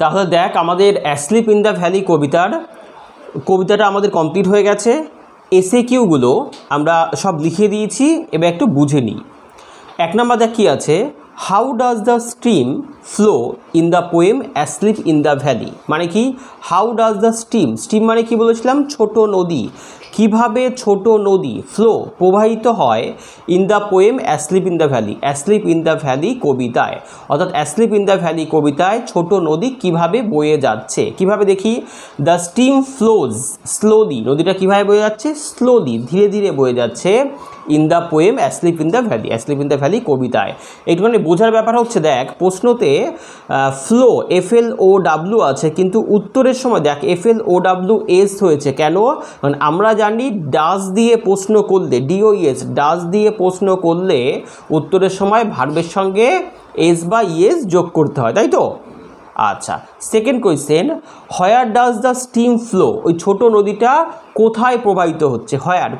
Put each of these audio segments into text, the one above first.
তাহলে দেখ আমাদের অ্যাসলিপ ইন দ্য ভ্যালি কবিতাটা আমাদের কমপ্লিট হয়ে গেছে। এসএ কিউগুলো আমরা সব লিখে দিয়েছি, এবার একটু বুঝে নিই। 1 নম্বর দেখ কী আছে, how does the stream flow in the poem asleep in the valley. মানে কি, হাউ ডাজ দ্য স্ট্রিম মানে কি বলেছিলাম, ছোট নদী। কিভাবে ছোট নদী ফ্লো প্রবাহিত হয় in the poem asleep in the valley কবিতায়। অর্থাৎ অ্যাসলিপ ইন দ্য ভ্যালি কবিতায় ছোট নদী কিভাবে বয়ে যাচ্ছে, কিভাবে দেখি, দ্য স্ট্রিম ফ্লোজ স্লোলি, নদীটা কীভাবে বয়ে যাচ্ছে, স্লোলি ধীরে ধীরে বয়ে যাচ্ছে, in the poem asleep in the valley কবিতায়। একটুখানি বোঝার ব্যাপার হচ্ছে, দেখ প্রশ্নতে ফ্লো FLOW আছে, কিন্তু উত্তরের সময় দেখ FLOWS হয়েছে। কেন? কারণ আমরা জানি ডাজ দিয়ে প্রশ্ন করলে, DOES ডাজ দিয়ে প্রশ্ন করলে উত্তরের সময় ভার্বের সঙ্গে এস বা ইএস যোগ করতে হয়, তাই তো? আচ্ছা, second question, where does the stream flow, ওই ছোট নদীটা কোথায় প্রবাহিত হচ্ছে, হোয়ার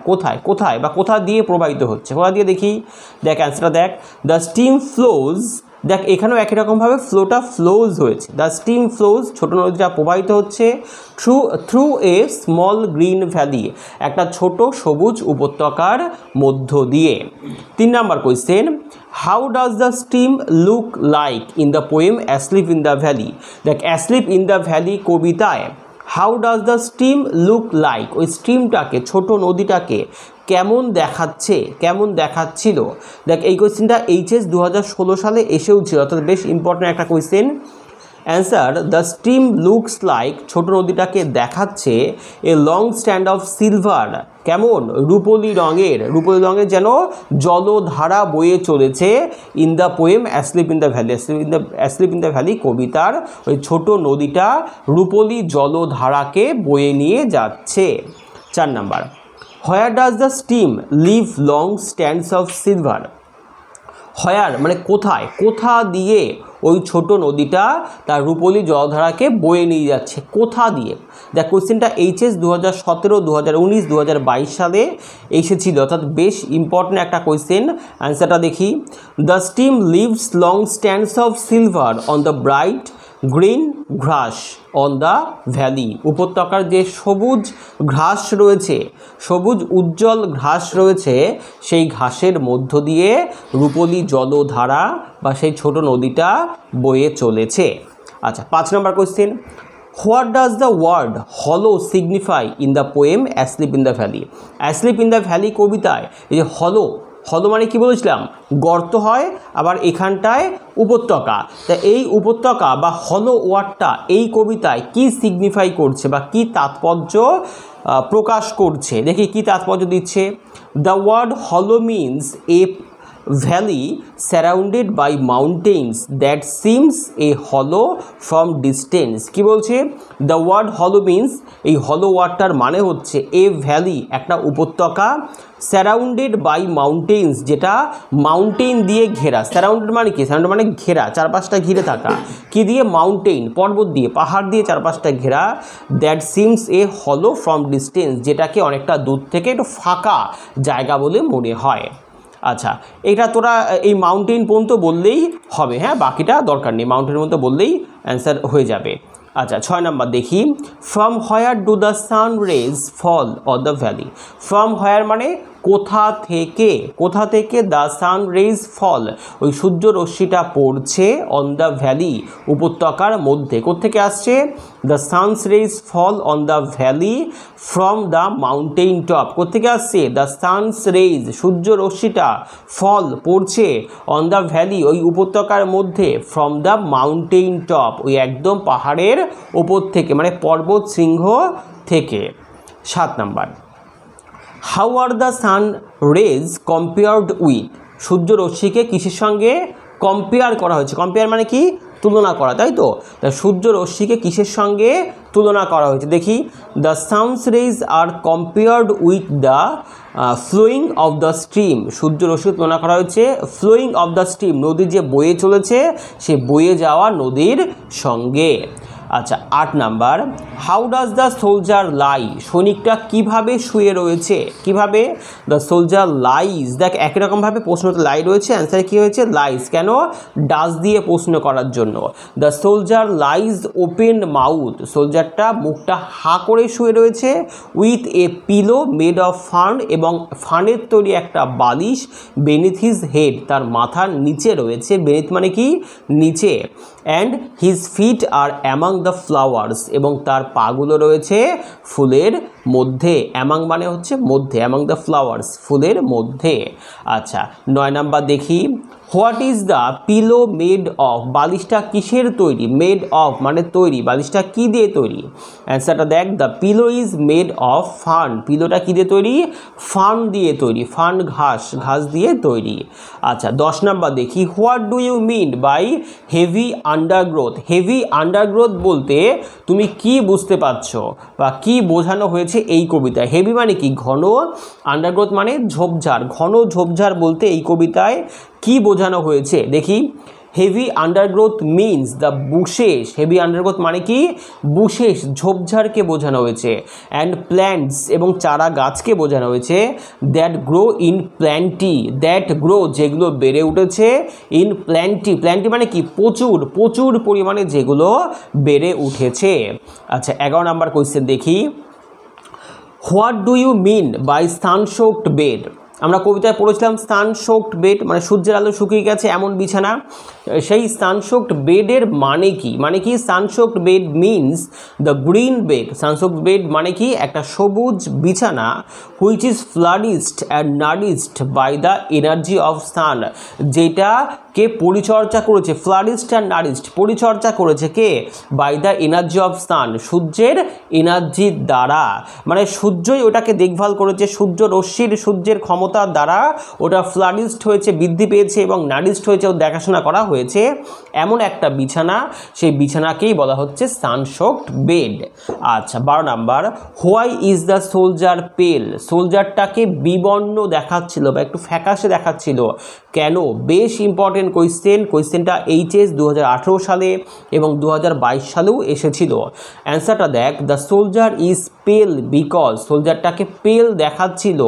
কোথায় বা কোথা দিয়ে প্রবাহিত হচ্ছে, কোথা দিয়ে দেখি, দেখ অ্যান্সারটা দেখ, দ্য স্ট্রিম ফ্লোজ, দেখ এখানেও একই রকমভাবে ফ্লোটা ফ্লোজ হয়েছে, দ্য স্ট্রিম ফ্লোজ ছোট নদীটা প্রবাহিত হচ্ছে through a small green valley, একটা ছোট সবুজ উপত্যকার মধ্য দিয়ে। 3 number question, how does the stream look like in the poem asleep in the valley. দেখ অ্যাসলিপ ইন দ্য ভ্যালি কবিতায় how does the stream look like, ওই স্ট্রিমটাকে ছোট নদীটাকে কেমন দেখাচ্ছিল। দেখ এই কোয়েশ্চেনটা HS 2016 সালে এসেও ছিল, অর্থাৎ বেশ ইম্পর্ট্যান্ট একটা question. Answer, the stream looks like, ছোট নদীটাকে দেখাচ্ছে a long stand of silver, কেমন, রূপলি রঙের যেন জলধারা বয়ে চলেছে in the poem asleep in the valley কবিতার ওই ছোট নদীটা রূপলি জলধারাকে বয়ে নিয়ে যাচ্ছে। 4 number, where does the stream leave long stands of silver. Where মানে কোথা দিয়ে ওই ছোট নদীটা তার রূপলি জলধারাকে বয়ে নিয়ে যাচ্ছে, কোথা দিয়ে। দেখ কোয়েশ্চেনটা HS 2017, 2019, 2022 সালে এসেছিল, অর্থাৎ বেশ ইম্পর্ট্যান্ট একটা কোয়েশ্চেন। অ্যান্সারটা দেখি, the stream leaves long stands of silver on the bright green ঘাস অন দ্য ভ্যালি, উপত্যকার যে সবুজ ঘাস রয়েছে, সবুজ উজ্জ্বল ঘাস রয়েছে, সেই ঘাসের মধ্য দিয়ে রূপলি জলধারা বা সেই ছোট নদীটা বয়ে চলেছে। আচ্ছা, 5 number question, what does the word hollow signify in the poem asleep in the valley. Asleep in the valley কবিতায় এই যে হলো মানে কি বলেছিলাম, গর্ত হয়, আবার এখানটায় উপত্যকা। তা এই উপত্যকা বা হলো ওয়ার্ডটা এই কবিতায় কি সিগনিফাই করছে বা কি তাৎপর্য প্রকাশ করছে, দেখি কি তাৎপর্য দিচ্ছে। The word hollow means a valley surrounded by mountains that seems a hollow from distance. কি বলছে, দ্য ওয়ার্ড হলো মিনস, এই হলো ওয়ার্ডটার মানে হচ্ছে এ ভ্যালি একটা উপত্যকা, সারাউন্ডেড বাই মাউন্টেন্স যেটা মাউন্টেন দিয়ে ঘেরা। সারাউন্ডেড মানে কি, সারাউন্ডেড মানে ঘেরা, চারপাশটা ঘিরে থাকা, কি দিয়ে, মাউন্টেন পর্বত দিয়ে, পাহাড় দিয়ে চারপাশটা ঘেরা, that seems a hollow from distance যেটাকে অনেকটা দূর থেকে একটু ফাঁকা জায়গা বলে মনে হয়। আচ্ছা, এটা তোরা এই মাউন্টেন পর্যন্ত বললেই হবে, হ্যাঁ বাকিটা দরকার নেই, মাউন্টেন পর্যন্ত বললেই অ্যান্সার হয়ে যাবে। আচ্ছা, 6 নম্বর দেখি, from where do the sun rays fall on the valley. From where মানে কোথা থেকে দ্য সান রেজ ফল, ওই সূর্য রশ্মিটা পড়ছে অন দ্য ভ্যালি উপত্যকার মধ্যে, কোত্থেকে আসছে, the sun's rays fall on the valley from the mountain top, কোত্থেকে আসছে, দ্য সানস রেজ সূর্য রশ্মিটা ফল পড়ছে অন দ্য ভ্যালি ওই উপত্যকার মধ্যে ফ্রম দ্য মাউন্টেন টপ, ওই একদম পাহাড়ের ওপর থেকে, মানে পর্বত শৃঙ্গ থেকে। 7 number, how are the sun rays compared with, সূর্য রশ্মিকে কিসের সঙ্গে কম্পেয়ার করা হয়েছে, কম্পেয়ার মানে কি, তুলনা করা, তাই তো। সূর্য রশ্মিকে কিসের সঙ্গে তুলনা করা হয়েছে, দেখি, the sun's rays are compared with the flowing of the stream, সূর্য রশ্মি তুলনা করা হয়েছে ফ্লোয়িং অফ দ্য স্ট্রিম, নদী যে বয়ে চলেছে সে বয়ে যাওয়া নদীর সঙ্গে। আচ্ছা 8 number, how does the soldier lie, সৈনিকটা কিভাবে শুয়ে রয়েছে, কিভাবে, দ্য সোলজার লাইজ, দেখ একই রকমভাবে প্রশ্নতে লাই রয়েছে, অ্যান্সার কী হয়েছে লাইজ, কেন ডাজ দিয়ে প্রশ্ন করার জন্য। The soldier lies open mouth, সোলজারটা মুখটা হা করে শুয়ে রয়েছে, with a pillow made of fern, এবং ফার্নের তৈরি একটা বালিশ, বেনিথ হিজ হেড, তার মাথার নিচে রয়েছে, বেনিথ মানে কি নিচে, and his feet are among the flowers, এবং তার পাগুলো রয়েছে ফুলের মধ্যে, অ্যামাং মানে হচ্ছে মধ্যে, অ্যামাং দ্য ফ্লাওয়ার্স ফুলের মধ্যে। আচ্ছা 9 নাম্বার দেখি, what is the pillow made of, বালিশটা কিসের তৈরি, মেড অফ মানে তৈরি, বালিশটা কি দিয়ে তৈরি, অ্যান্সারটা দেখ, the pillow is made of fern, পিলোটা কী দিয়ে তৈরি, ফার্ন দিয়ে তৈরি, ফার্ন ঘাস, ঘাস দিয়ে তৈরি। আচ্ছা 10 নাম্বার দেখি, what do you mean by heavy undergrowth, heavy undergrowth বলতে তুমি কি বুঝতে পারছো বা কি বোঝানো হয়েছে এই কবিতায়, হেভি মানে কি ঘন, আন্ডারগ্রোথ মানে ঝোপঝাড়, ঘন ঝোপঝাড় বলতে এই কবিতায় কি বোঝানো হয়েছে দেখি। Heavy undergrowth means the bushes, heavy undergrowth মানে কি বুশেস, ঝোপঝাড়কে বোঝানো হয়েছে, অ্যান্ড প্ল্যান্টস এবং চারা গাছকে বোঝানো হয়েছে, that grow in plenty, that grow যেগুলো বেড়ে উঠেছে, ইন প্ল্যান্টি, প্ল্যান্টি মানে কি প্রচুর, প্রচুর পরিমাণে যেগুলো বেড়ে উঠেছে। আচ্ছা 11 নাম্বার কোয়েশ্চেন দেখি, what do you mean by sun soaked bed, আমরা কবিতায় পড়েছিলাম সানসোকড বেড মানে সূর্যের আলো শুকিয়ে গেছে এমন বিছানা, সেই সানসোকড বেডের মানে কি, মানে কি sun soaked bed means the green bed, sun soaked bed মানে কি একটা সবুজ বিছানা, which is flourished and nourished by the energy of sun, যেটাকে পরিচর্যা করেছে, ফ্লারিশড অ্যান্ড নারিশড পরিচর্যা করেছে কে, by the energy of sun, সূর্যের এনার্জির দ্বারা, মানে সূর্যই ওটাকে দেখভাল করেছে, সূর্য রশ্মির, সূর্যের ক্ষমতার দ্বারা ওটা ফ্লারিশড হয়েছে, বৃদ্ধি পেয়েছে এবং নারিশড হয়েছে, ও দেখাশোনা করা হয়েছে এমন একটা বিছানা, সেই বিছানাকেই বলা হচ্ছে সানসোকড বেড। আচ্ছা 12 number, why is the soldier পেল, সোলজারটাকে বিবর্ণ দেখাচ্ছিল বা একটু ফ্যাকাশে দেখাচ্ছিল কেন, বেশ ইম্পর্টেন্ট কোয়েশ্চেন, কোয়েশ্চেনটা এইচএস 2018 সালে এবং 2022 সালেও এসেছিল। অ্যান্সারটা দেখ, দ্য সোলজার ইজ পেল বিকজ, সোলজারটাকে পেল দেখাচ্ছিল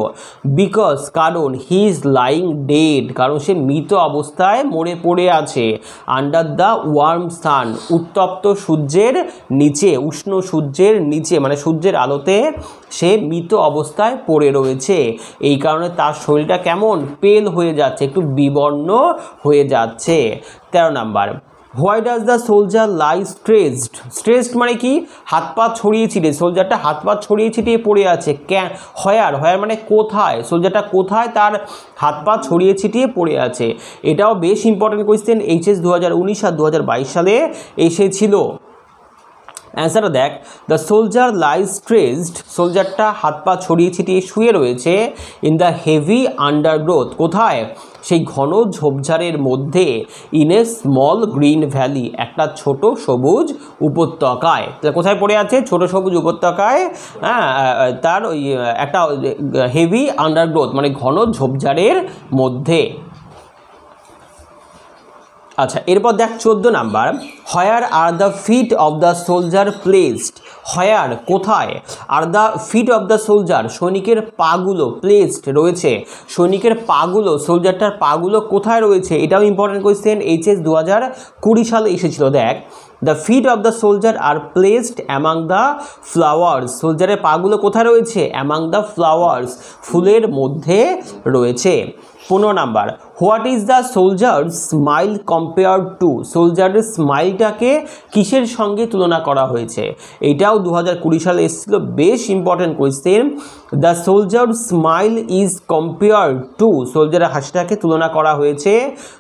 বিকজ কারণ, হি ইজ লাইং ডেড কারণ সে মৃত অবস্থায় মরে পড়ে আছে, আন্ডার দ্য ওয়ার্ম সান উত্তপ্ত সূর্যের নিচে, উষ্ণ সূর্যের নিচে মানে সূর্যের আলোতে সে মৃত অবস্থায় পড়ে রয়েছে, এই কারণে তার শরীরটা কেমন পেল হয়ে যাচ্ছে, একটু বিবর্ণ হয়ে যাচ্ছে। 13 number, why does the soldier lie stressed, stressed মানে কি হাত পা ছড়িয়ে ছিটিয়ে, সোলজারটা হাত পা ছড়িয়ে ছিটিয়ে পড়ে আছে, হোয়ার, হোয়ার মানে কোথায়, সোলজারটা কোথায় তার হাত পা ছড়িয়ে ছিটিয়ে পড়ে আছে, এটাও বেশ ইম্পর্টেন্ট কোয়েশ্চেন, এইচএস 2019 আর 2022 সালে এসেছিল। অ্যান্সারটা দেখ, দ্য সোলজার লাই স্ট্রেসড, সোলজারটা হাত পা ছড়িয়ে ছিটিয়ে শুয়ে রয়েছে, ইন দ্য হেভি আন্ডারগ্রোথ কোথায়, সেই ঘন ঝোপঝাড়ের মধ্যে, in a small green valley একটা ছোট সবুজ উপত্যকায়, কোথায় পড়ে আছে ছোট সবুজ উপত্যকায়, হ্যাঁ তার ওই একটা হেভি আন্ডারগ্রোথ মানে ঘন ঝোপঝাড়ের মধ্যে। আচ্ছা এরপর দেখ 14 number, where are the feet of the soldier placed, where কোথায়, are the feet of the soldier সৈনিকের পাগুলো প্লেসড রয়েছে, সৈনিকের পাগুলো, সোলজারটার পাগুলো কোথায় রয়েছে, এটাও ইম্পর্টেন্ট কোয়েশ্চেন, এইচএস 2020 সালে এসেছিল। দেখ, the feet of the soldier are placed among the flowers, সোলজারের পাগুলো কোথায় রয়েছে, অ্যামাং দ্য ফ্লাওয়ার্স ফুলের মধ্যে রয়েছে। 15 number, what is the soldier smile compare to, সোলজারের স্মাইলটাকে কিসের সঙ্গে তুলনা করা হয়েছে, এটাও 2020 সালে এসেছিল, বেশ important question. The soldier smile is compare to, সোলজারের হাসিটাকে তুলনা করা হয়েছে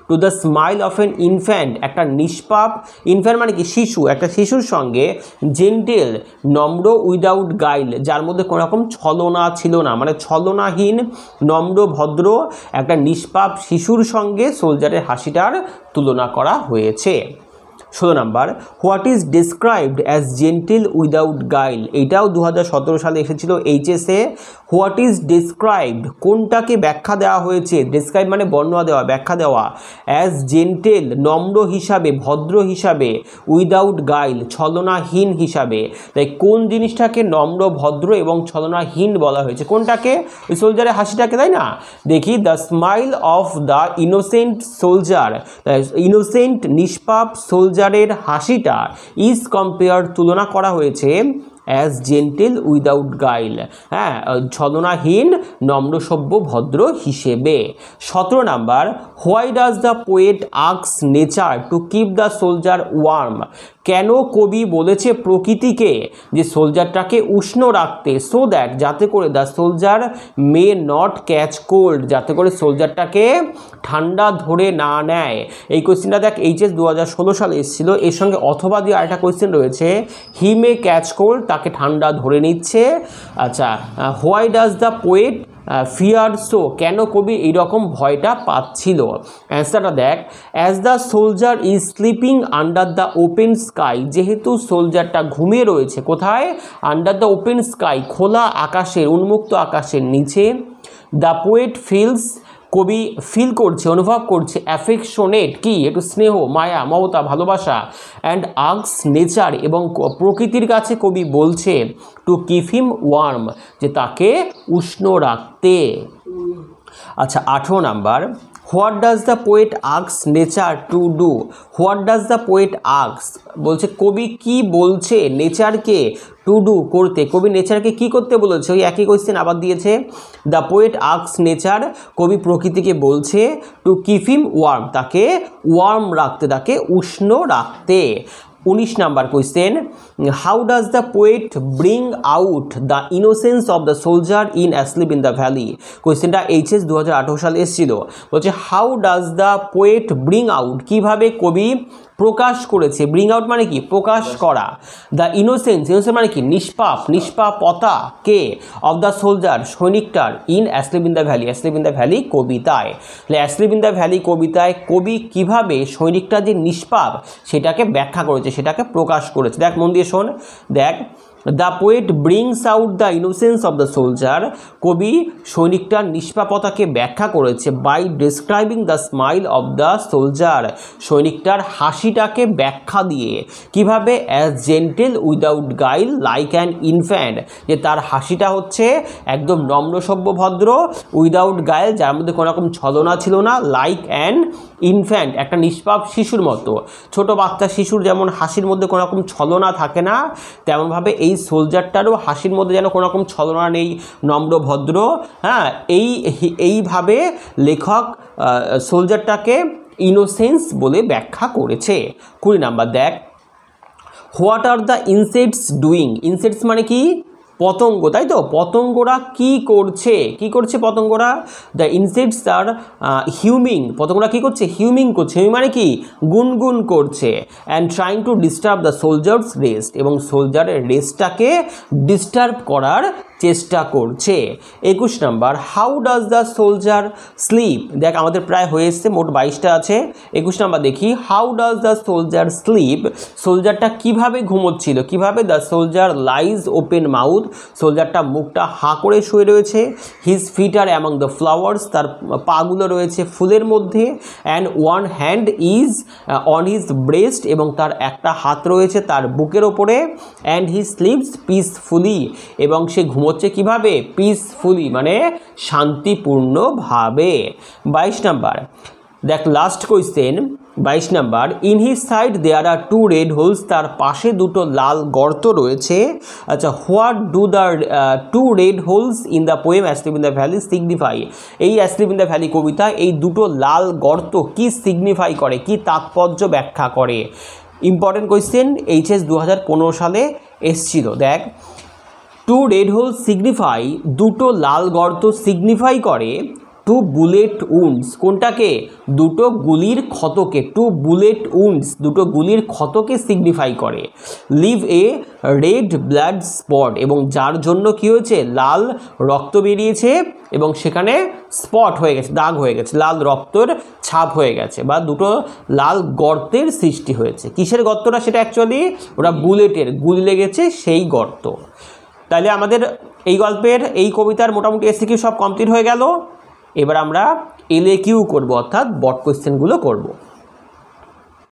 to the smile of an infant, একটা নিষ্পাপ, ইনফ্যান্ট মানে কি শিশু, একটা শিশুর সঙ্গে, জেন্টেল নম্র, উইদাউট গাইল যার মধ্যে কোনো রকম ছলনা ছিল না, মানে ছলনাহীন নম্র ভদ্র একটা নিষ্পাপ শিশুর সঙ্গে সোলজারের হাসিটার তুলনা করা হয়েছে। 16 number, what is described as gentle without guile, এটাও 2017 সালে এসেছিল এইচএসে। হোয়াট ইজ ডিসক্রাইবড, কোনটাকে ব্যাখ্যা দেওয়া হয়েছে, ডিসক্রাইব মানে বর্ণনা দেওয়া, ব্যাখ্যা দেওয়া, অ্যাজ জেন্টেল নম্র হিসাবে, ভদ্র হিসাবে, উইদাউট গাইল ছলনাহীন হিসাবে। তাই কোন জিনিসটাকে নম্র, ভদ্র এবং ছলনাহীন বলা হয়েছে, কোনটাকে? ওই সোলজারের হাসিটাকে, তাই না? দেখি, the smile of the innocent soldier, innocent নিষ্পাপ সোলজারের হাসিটা ইজ কম্পেয়ার তুলনা করা হয়েছে অ্যাজ জেন্টেল উইদাউট গাইল, হ্যাঁ, ছলনাহীন, নম্রসভ্য, ভদ্র হিসেবে। 17 number, why does the poet ask nature to keep the soldier warm, কেন কবি বলেছে প্রকৃতিকে যে সোলজারটাকে উষ্ণ রাখতে, সো দ্যাট, যাতে করে the soldier may not catch cold, যাতে করে সোলজারটাকে ঠান্ডা ধরে না নেয়। এই কোয়েশ্চেনটা দেখ এইচএস 2016 সালে এসেছিল। এর সঙ্গে অথবা দিয়ে আরেকটা কোয়েশ্চেন রয়েছে, হি মে ক্যাচ কোল্ড, তাকে ঠান্ডা ধরে নিচ্ছে। আচ্ছা, why does the poet fear so, কেন কবি এইরকম ভয়টা পাচ্ছিল? অ্যান্সারটা দেখ, as the soldier is sleeping under the open sky, যেহেতু সোলজারটা ঘুমিয়ে রয়েছে কোথায়? আন্ডার দ্য ওপেন স্কাই, খোলা আকাশের, উন্মুক্ত আকাশের নিচে। দ্য পোয়েট ফিলস, কবি ফিল করছে, অনুভব করছে, অ্যাফেকশনেট কি, একটু স্নেহ, মায়া, মমতা, ভালোবাসা, অ্যান্ড আস্কস নেচার, এবং প্রকৃতির কাছে কবি বলছে টু কিপ হিম ওয়ার্ম, যে তাকে উষ্ণ রাখতে। আচ্ছা, 18 number, what does the poet ask nature to do, what does the poet ask, বলছে কবি কি বলছে নেচারকে টু ডু, করতে, কবি নেচারকে কি করতে বলেছে? ওই একই কোয়েশ্চেন আবার দিয়েছে। দ্য পোয়েট আস্ক নেচার, কবি প্রকৃতিকে বলছে টু কিপ হিম ওয়ার্ম, তাকে ওয়ার্ম রাখতে, তাকে উষ্ণ রাখতে। 19 number question, how does the poet bring out the innocence of the soldier in asleep in the valley, কোয়েশ্চেনটা এইচএস 2018 সালে এসেছিল। বলছে how does the poet bring out, কীভাবে কবি প্রকাশ করেছে, ব্রিং আউট মানে কি, প্রকাশ করা, দ্য ইনোসেন্স, ইনোসেন্স মানে কি, নিষ্পাপ, নিষ্পাপতা কে, অফ দ্য সোলজার, সৈনিকটার, in asleep in the valley, asleep in the valley কবিতায়। তাহলে অ্যাসলিপ ইন দ্য ভ্যালি কবিতায় কবি কিভাবে সৈনিকটা যে নিষ্পাপ সেটাকে ব্যাখ্যা করেছে, সেটাকে প্রকাশ করেছে। দেখ মন দিয়ে শোন, দেখ, the poet brings out the innocence of the soldier, কবি সৈনিকটার নিষ্পাপতাকে ব্যাখ্যা করেছে by describing the smile of the soldier, সৈনিকটার হাসিটাকে ব্যাখ্যা দিয়ে। কিভাবে? As gentle without guile like an infant, যে তার হাসিটা হচ্ছে একদম নম্র, সভ্য, ভদ্র, উইদাউট গাইল, যার মধ্যে কোনো রকম ছলনা ছিল না, লাইক অ্যান ইনফ্যান্ট, একটা নিষ্পাপ শিশুর মতো। ছোট বাচ্চা শিশুর যেমন হাসির মধ্যে কোনো রকম ছলনা থাকে না, তেমনভাবে এই সোলজারটারও হাসির মধ্যে যেন কোনো রকম ছলনা নেই, নম্র, ভদ্র, হ্যাঁ, এইভাবে লেখক সোলজারটাকে ইনোসেন্স বলে ব্যাখ্যা করেছে। 20 নাম্বার দেখ, what are the insects doing, insects মানে কি, পতঙ্গ, তাই তো? পতঙ্গরা কি করছে, কি করছে পতঙ্গরা? দ্য ইনসেক্টস আর হিউমিং, পতঙ্গরা কি করছে? হিউমিং করছে। হিউমিং মানে কি? গুনগুন করছে। And trying to disturb the soldier's rest, এবং সোলজারের রেস্টটাকে ডিস্টার্ব করার চেষ্টা করছে। 21 number, how does the soldier sleep, দেখ আমাদের প্রায় হয়ে এসছে, মোট 22টা আছে। 21 নাম্বার দেখি, how does the soldier sleep, সোলজারটা কিভাবে ঘুমোচ্ছিল, কিভাবে? The soldier lies open mouth, সোলজারটা মুখটা হাঁ করে শুয়ে রয়েছে। His feet are among the flowers, তার পাগুলো রয়েছে ফুলের মধ্যে। And one hand is on his breast, এবং তার একটা হাত রয়েছে তার বুকের ওপরে। অ্যান্ড হি স্লিপস পিসফুলি, এবং সে ঘুমোচ্ছে কিভাবে? পিসফুলি মানে শান্তিপূর্ণভাবে। 22 নাম্বার দেখ, last question, 22 number, in his side there are 2 red holes, তার পাশে 2টো লাল গর্ত রয়েছে। আচ্ছা, what do the 2 red holes in the poem asleep in the valley signify, এই অ্যাসলিপ ইন দ্য ভ্যালি কবিতা এই 2টো লাল গর্ত কি সিগনিফাই করে, কি তাৎপর্য ব্যাখ্যা করে? ইম্পর্টেন্ট কোয়েশ্চেন, এইচএস 2015 সালে এসছিল। দেখ, 2 রেড হোলস সিগনিফাই, 2টো লাল গর্ত সিগনিফাই করে টু বুলেট উন্ডস, কোনটাকে? দুটো গুলির ক্ষতকে, টু বুলেট উন্ডস দুটো গুলির ক্ষতকে সিগনিফাই করে। Leave a red blood spot, এবং যার জন্য কি হয়েছে? লাল রক্ত বেরিয়েছে এবং সেখানে স্পট হয়ে গেছে, দাগ হয়ে গেছে, লাল রক্তের ছাপ হয়ে গেছে, বা দুটো লাল গর্তের সৃষ্টি হয়েছে। কিসের গর্তটা? সেটা অ্যাকচুয়ালি ওরা বুলেটের, গুলি লেগেছে সেই গর্ত। তাহলে আমাদের এই গল্পের, এই কবিতার মোটামুটি এসিকিউ সব কমপ্লিট হয়ে গেল। এবার আমরা এলএকিউ করব, অর্থাৎ বট কোয়েশ্চেনগুলো করব।